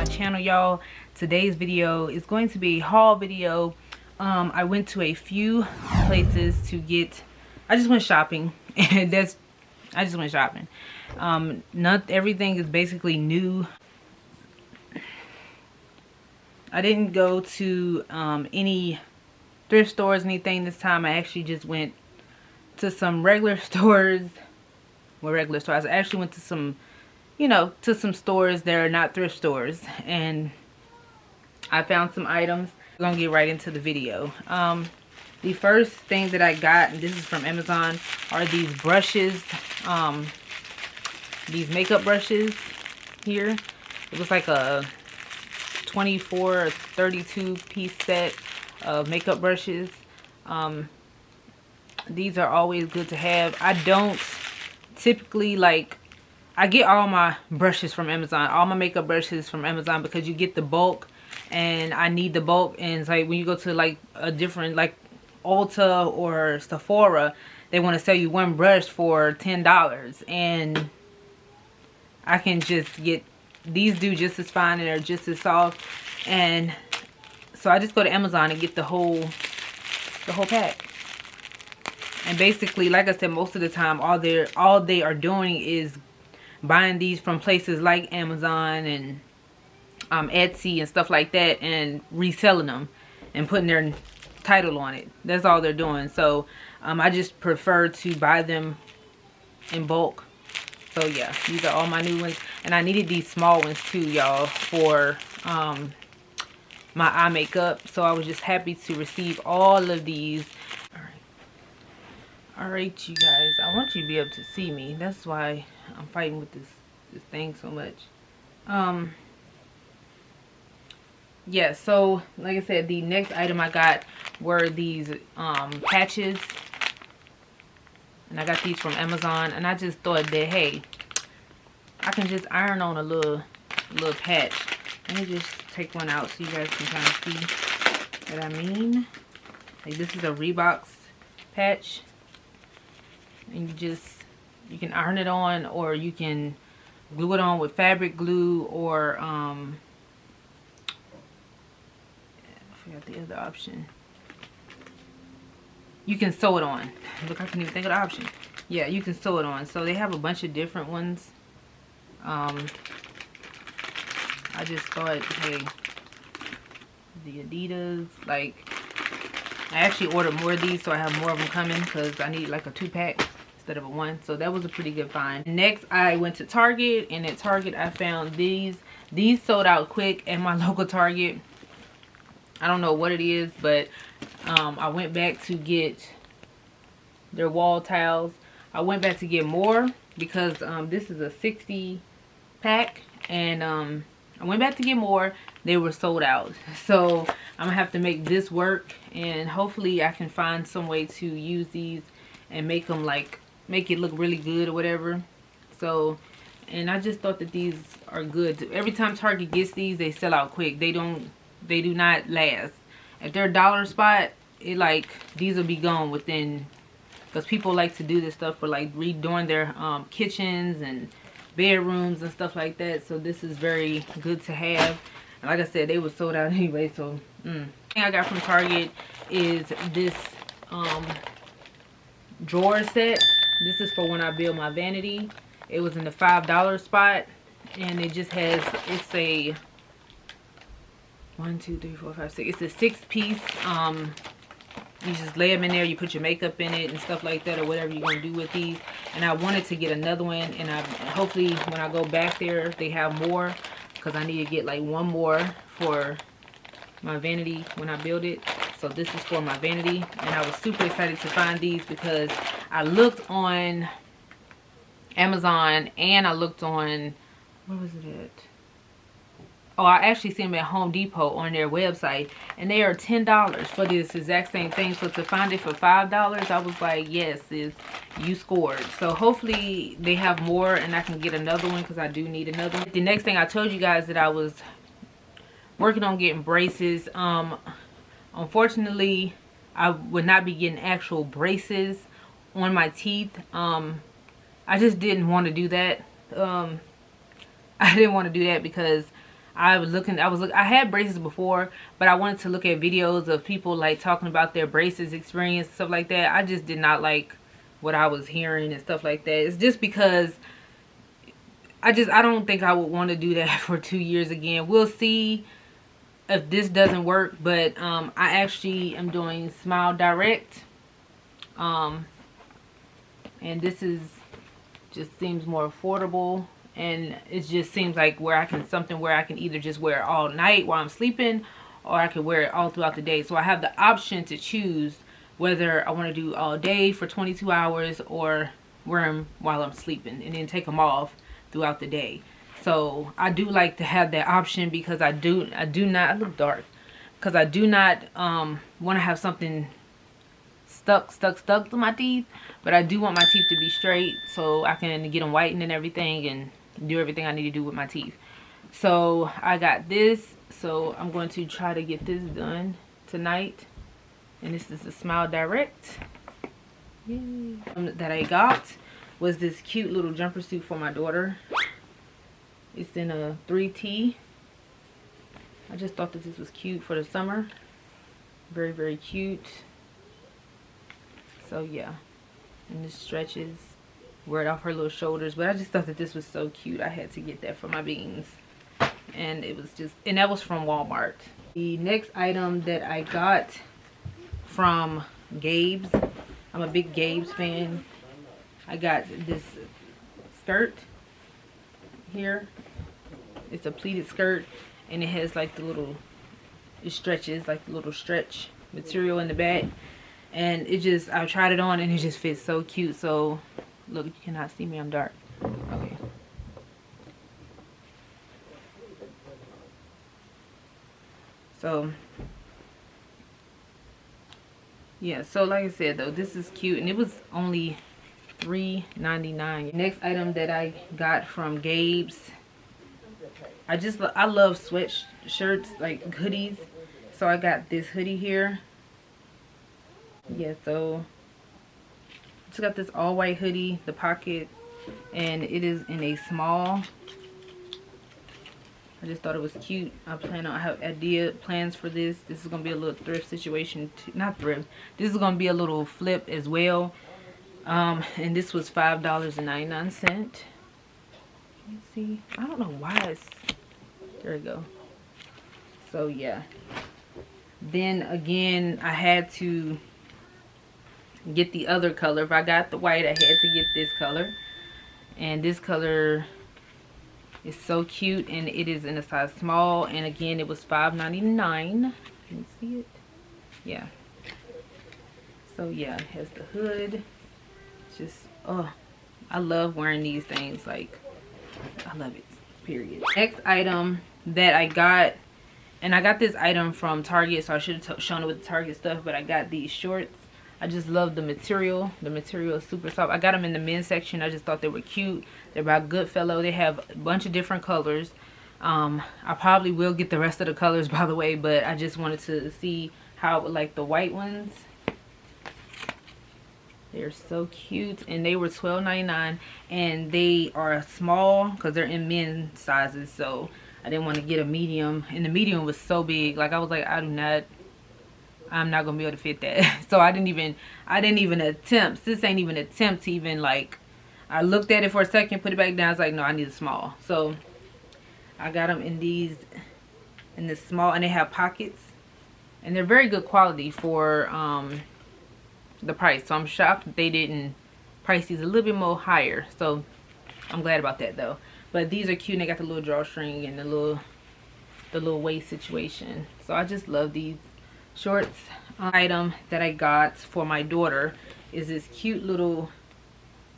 Channel, y'all. Today's video is going to be a haul video. I went to a few places to get, I just went shopping, and I just went shopping. Not everything is basically new. I didn't go to any thrift stores, anything this time. I actually just went to some regular stores. Well, regular stores. I actually went to some, you know, to some stores that are not thrift stores, and I found some items. We're gonna get right into the video. The first thing that I got, and this is from Amazon, are these brushes, these makeup brushes here. It was like a 24 or 32 piece set of makeup brushes. These are always good to have. I don't typically like, I get all my brushes from Amazon, all my makeup brushes from Amazon, because you get the bulk, and I need the bulk. And it's like when you go to like a different, like Ulta or Sephora, they want to sell you one brush for $10, and I can just get, these do just as fine and they're just as soft. And so I just go to Amazon and get the whole pack. And basically, like I said, most of the time all they are doing is buying these from places like Amazon and Etsy and stuff like that, and reselling them and putting their title on it. That's all they're doing. So I just prefer to buy them in bulk. So yeah, these are all my new ones, and I needed these small ones too, y'all, for my eye makeup. So I was just happy to receive all of these. All right, you guys, I want you to be able to see me. That's why I'm fighting with this thing so much. Yeah, so like I said, the next item I got were these patches, and I got these from Amazon. And I just thought that, hey, I can just iron on a little patch. Let me just take one out so you guys can kind of see what I mean. Like, this is a Reeboks patch, and you can iron it on, or you can glue it on with fabric glue, or I forgot the other option. You can sew it on. Look, I can't even think of the option. Yeah, you can sew it on. So they have a bunch of different ones. I just thought, hey, the Adidas, like, I actually ordered more of these, so I have more of them coming, because I need like a 2-pack instead of a 1. So that was a pretty good find. Next, I went to Target, and at Target I found these. These sold out quick at my local Target. I don't know what it is, but I went back to get their wall tiles. I went back to get more because this is a 60 pack, and I went back to get more. They were sold out, so I'm gonna have to make this work, and hopefully I can find some way to use these and make them, like, make it look really good or whatever. So, and I just thought that these are good. Every time Target gets these, they sell out quick. They do not last. If they're a dollar spot, it, like, these will be gone within, because people like to do this stuff for, like, redoing their kitchens and bedrooms and stuff like that. So this is very good to have. And like I said, they were sold out anyway. So thing I got from Target is this drawer set. This is for when I build my vanity. It was in the $5 spot, and it just has, it's a 1, 2, 3, 4, 5, 6. It's a 6-piece. You just lay them in there. You put your makeup in it and stuff like that, or whatever you're gonna do with these. And I wanted to get another one, and hopefully when I go back there they have more, because I need to get like one more for my vanity when I build it. So this is for my vanity, and I was super excited to find these because I looked on Amazon, and I looked on, where was it at? Oh, I actually seen them at Home Depot on their website, and they are $10 for this exact same thing. So to find it for $5, I was like, yes, sis, you scored. So hopefully they have more, and I can get another one, because I do need another one. The next thing, I told you guys that I was working on getting braces. Unfortunately, I would not be getting actual braces on my teeth. I just didn't want to do that. I didn't want to do that because I had braces before, but I wanted to look at videos of people like talking about their braces experience, stuff like that. I just did not like what I was hearing and stuff like that. It's just because I don't think I would want to do that for 2 years again. We'll see if this doesn't work, but I actually am doing Smile Direct. And this is just seems more affordable, and it just seems like something where I can either just wear it all night while I'm sleeping, or I can wear it all throughout the day. So I have the option to choose whether I want to do all day for 22 hours or wear them while I'm sleeping and then take them off throughout the day. So I do like to have that option because I do not, I look dark, because I do not want to have something stuck to my teeth, but I do want my teeth to be straight so I can get them whitened and everything and do everything I need to do with my teeth. So I got this, so I'm going to try to get this done tonight. And this is the Smile Direct. Yay. That I got was this cute little jumper suit for my daughter. It's in a 3T. I just thought that this was cute for the summer. Very, very cute. So yeah, and this stretches, wear it off her little shoulders. But I just thought that this was so cute. I had to get that for my beans, and it was just, and that was from Walmart. The next item that I got from Gabes, I'm a big Gabes fan. I got this skirt here. It's a pleated skirt, and it has like the little, it stretches like the little stretch material in the back. And it just, I tried it on and it just fits so cute. So, look, you cannot see me, I'm dark. Okay. So, yeah, so like I said though, this is cute. And it was only $3.99. Next item that I got from Gabes. I love sweatshirts, like hoodies. So I got this hoodie here. Yeah, so it's got this all white hoodie, the pocket, and it is in a small. I just thought it was cute. I have plans for this. This is gonna be a little thrift situation, not thrift. This is gonna be a little flip as well. And this was $5.99. Can you see? I don't know why it's, there we go. So yeah. Then again, I had to get the other color. If I got the white, I had to get this color. And this color is so cute, and it is in a size small. And again, it was $5.99. Can you see it? Yeah. So yeah, it has the hood. It's just, oh, I love wearing these things. Like, I love it, period. Next item that I got, and I got this item from Target, so I should have shown it with the Target stuff, but I got these shorts. I just love the material. The material is super soft. I got them in the men's section. I just thought they were cute. They're by Goodfellow. They have a bunch of different colors. I probably will get the rest of the colors, by the way, but I just wanted to see how I would like the white ones. They're so cute, and they were $12.99, and they are small because they're in men's sizes, so I didn't want to get a medium, and the medium was so big. Like, I was like, I'm not gonna be able to fit that. So I didn't even attempt. This ain't even attempt to even, like, I looked at it for a second, put it back down. I was like, no, I need a small. So I got them in this small, and they have pockets, and they're very good quality for the price. So I'm shocked that they didn't price these a little bit more higher. So I'm glad about that though. But these are cute, and they got the little drawstring and the little waist situation. So I just love these shorts. Item that I got for my daughter is this cute little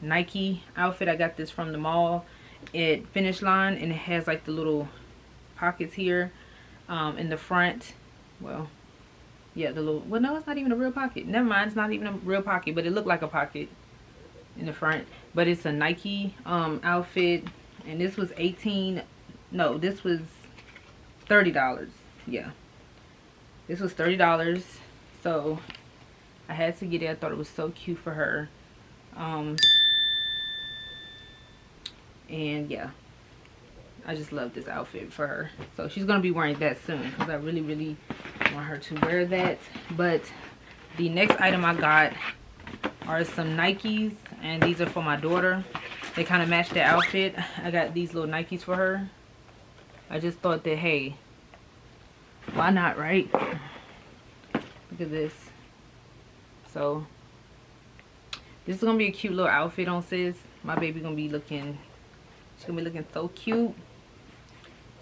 Nike outfit. I got this from the mall at Finishline, and it has like the little pockets here in the front. Well, yeah, the little, well, no, it's not even a real pocket. Never mind, it's not even a real pocket, but it looked like a pocket in the front. But it's a Nike outfit, and this was this was $30. Yeah, this was $30. So I had to get it. I thought it was so cute for her. And yeah, I just love this outfit for her. So she's gonna be wearing that soon because I really want her to wear that. But the next item I got are some Nikes, and these are for my daughter. They kind of match the outfit. I got these little Nikes for her. I just thought that, hey, why not, right? Look at this. So this is gonna be a cute little outfit on sis. My baby gonna be looking, she's gonna be looking so cute.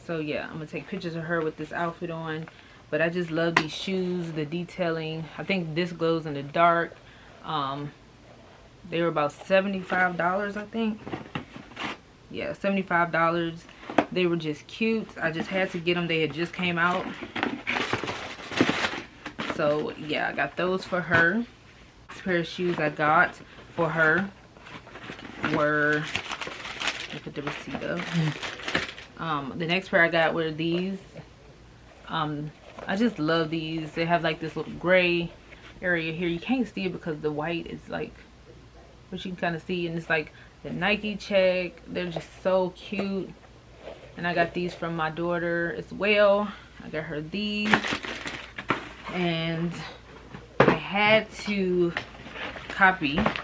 So yeah, I'm gonna take pictures of her with this outfit on. But I just love these shoes, the detailing. I think this glows in the dark. They were about $75, I think. Yeah, $75. They were just cute. I just had to get them. They had just came out. So yeah, I got those for her. This pair of shoes I got for her were, let me put the receipt up. The next pair I got were these. I just love these. They have like this little gray area here. You can't see it because the white is like, but you can kind of see, and it's like the Nike check. They're just so cute. And I got these from my daughter as well. I got her these, and I had to copy. I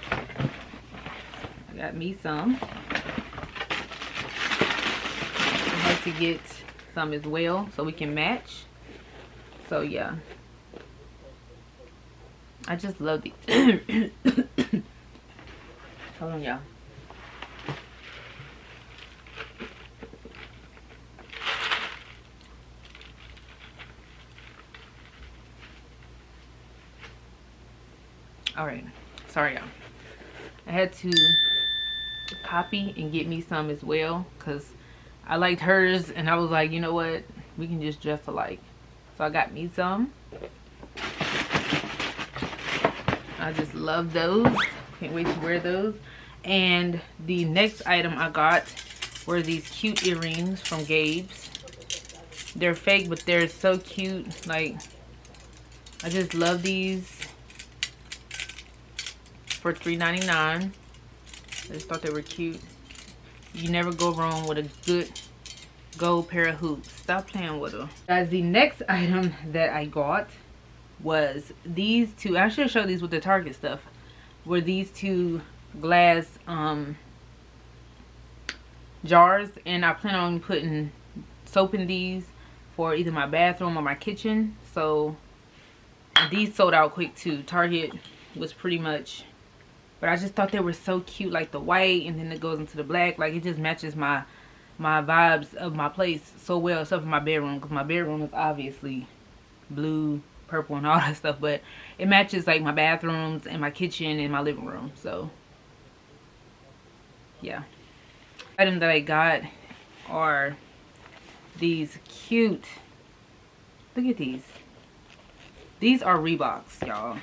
got me some. I had to get some as well so we can match. So yeah, I just love these. Hold on, y'all. All right, sorry y'all. I had to copy and get me some as well because I liked hers, and I was like, you know what, we can just dress alike. So I got me some. I just love those. Can't wait to wear those. And the next item I got were these cute earrings from Gabes. They're fake, but they're so cute. Like, I just love these. For $3.99. I just thought they were cute. You never go wrong with a good gold pair of hoops. Stop playing with them. Guys, the next item that I got was these two. I should show these with the Target stuff. Were these two glass jars, and I plan on putting soap in these for either my bathroom or my kitchen. So these sold out quick too. Target was pretty much, but I just thought they were so cute, like the white, and then it goes into the black. Like, it just matches my vibes of my place so well, except for my bedroom, because my bedroom is obviously blue, purple, and all that stuff, but it matches like my bathrooms and my kitchen and my living room. So yeah, item that I got are these cute, look at these are Reeboks, y'all.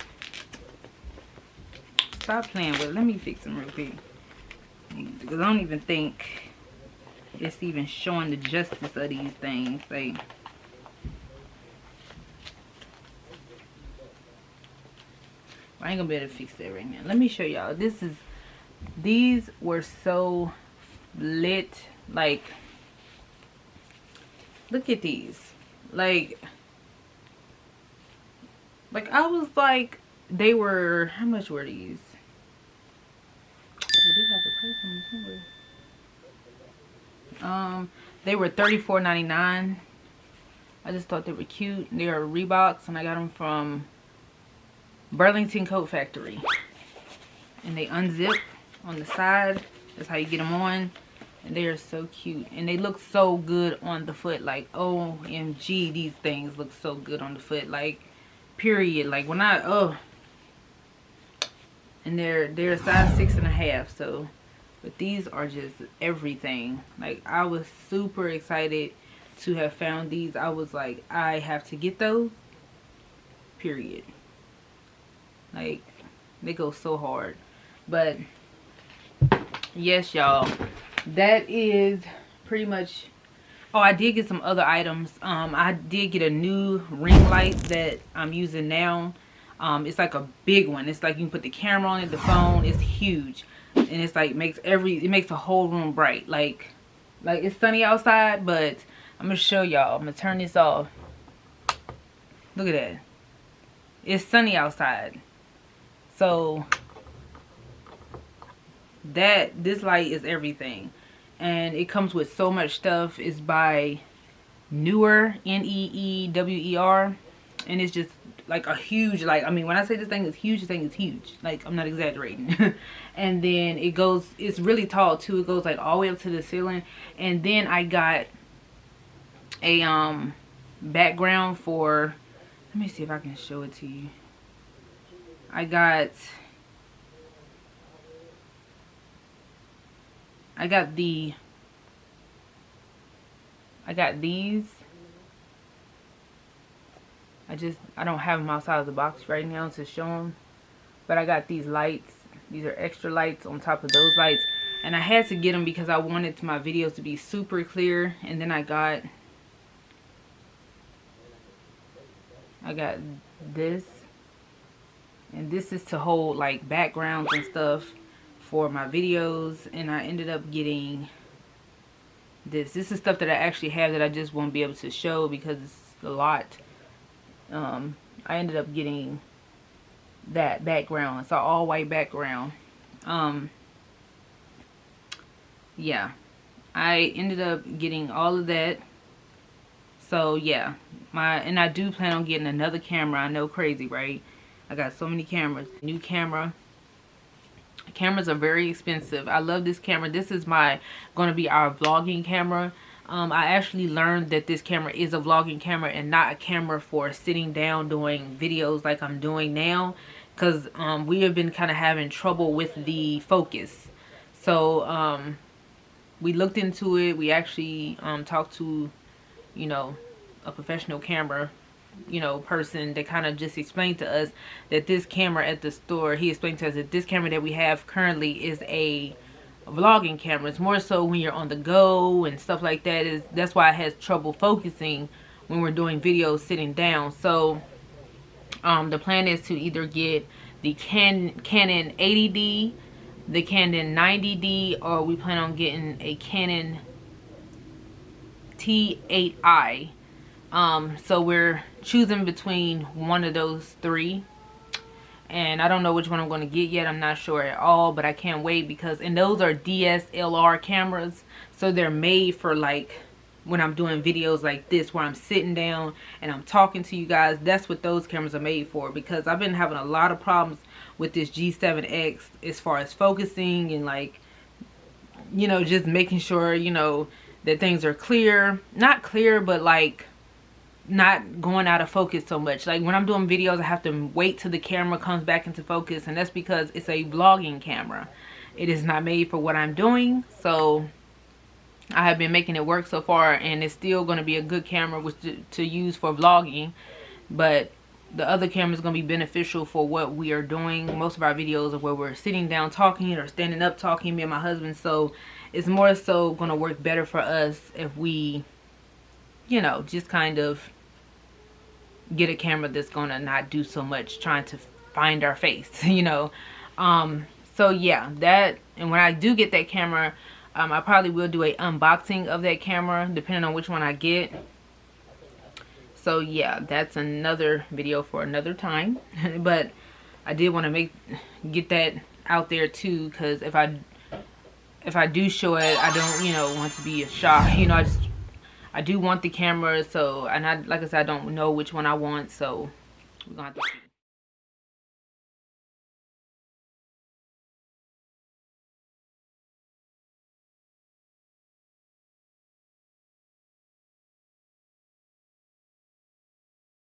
Stop playing with it. Let me fix them real quick, because I don't even think it's even showing the justice of these things. Like, I ain't gonna be able to fix that right now. Let me show y'all. These were so lit. Like, look at these. Like I was like, they were, how much were these? They do have the price on them somewhere. They were $34.99. I just thought they were cute. They are Reeboks, and I got them from Burlington Coat Factory. And they unzip on the side. That's how you get them on. And they are so cute, and they look so good on the foot. Like, OMG, these things look so good on the foot. Like, period. Like, when I and they're a size 6.5. So, but these are just everything. Like, I was super excited to have found these. I was like, I have to get those, period. Like, they go so hard. But yes, y'all, that is pretty much. Oh, I did get some other items. I did get a new ring light that I'm using now. It's like a big one. It's like you can put the camera on it, the phone. It's huge, and it's like it makes the whole room bright. Like it's sunny outside, but I'm gonna show y'all. I'm gonna turn this off. Look at that. It's sunny outside, so this light is everything, and it comes with so much stuff. It's by Neewer, Neewer, and it's just like a huge, like, I mean, when I say this thing is huge, this thing is huge. Like, I'm not exaggerating. And then it's really tall too. It goes like all the way up to the ceiling. And then I got a background for, let me see if I can show it to you. I got these. I don't have them outside of the box right now to show them, but I got these lights. These are extra lights on top of those lights, and I had to get them because I wanted my videos to be super clear. And then I got this, and this is to hold like backgrounds and stuff for my videos. And I ended up getting this is stuff that I actually have that I just won't be able to show because it's a lot. I ended up getting that background. It's an all white background. Yeah, I ended up getting all of that. So yeah, and I do plan on getting another camera. I know, crazy, right? I got so many cameras. New camera. Cameras are very expensive. I love this camera. This is going to be our vlogging camera. I actually learned that this camera is a vlogging camera and not a camera for sitting down doing videos like I'm doing now, because we have been kind of having trouble with the focus. So we looked into it. We actually talked to, you know, a professional camera, you know, person that kind of just explained to us that this camera at the store, he explained to us that this camera that we have currently is a vlogging camera. It's more so when you're on the go and stuff like that. That's why it has trouble focusing when we're doing videos sitting down. So the plan is to either get the Canon 80D, the Canon 90D, or we plan on getting a Canon T8i. So we're choosing between one of those three, and I don't know which one I'm going to get yet. I'm not sure at all, but I can't wait because, and those are DSLR cameras, so they're made for like when I'm doing videos like this where I'm sitting down and I'm talking to you guys. That's what those cameras are made for, because I've been having a lot of problems with this G7X as far as focusing and, like, you know, just making sure, you know, that things are clear. Not clear, but like not going out of focus so much. Like when I'm doing videos, I have to wait till the camera comes back into focus, and that's because it's a vlogging camera. It is not made for what I'm doing. So I have been making it work so far, and it's still going to be a good camera to use for vlogging, but the other camera is going to be beneficial for what we are doing. Most of our videos are where we're sitting down talking or standing up talking, me and my husband. So it's more so going to work better for us if we, you know, just kind of get a camera that's going to not do so much trying to find our face, you know. So yeah, that, and when I do get that camera, I probably will do a unboxing of that camera depending on which one I get. So yeah, that's another video for another time. But I did want to get that out there too, because if I do show it, I don't, you know, want to be a shock. You know, I do want the camera. So, and like I said, I don't know which one I want. So we're gonna have to see.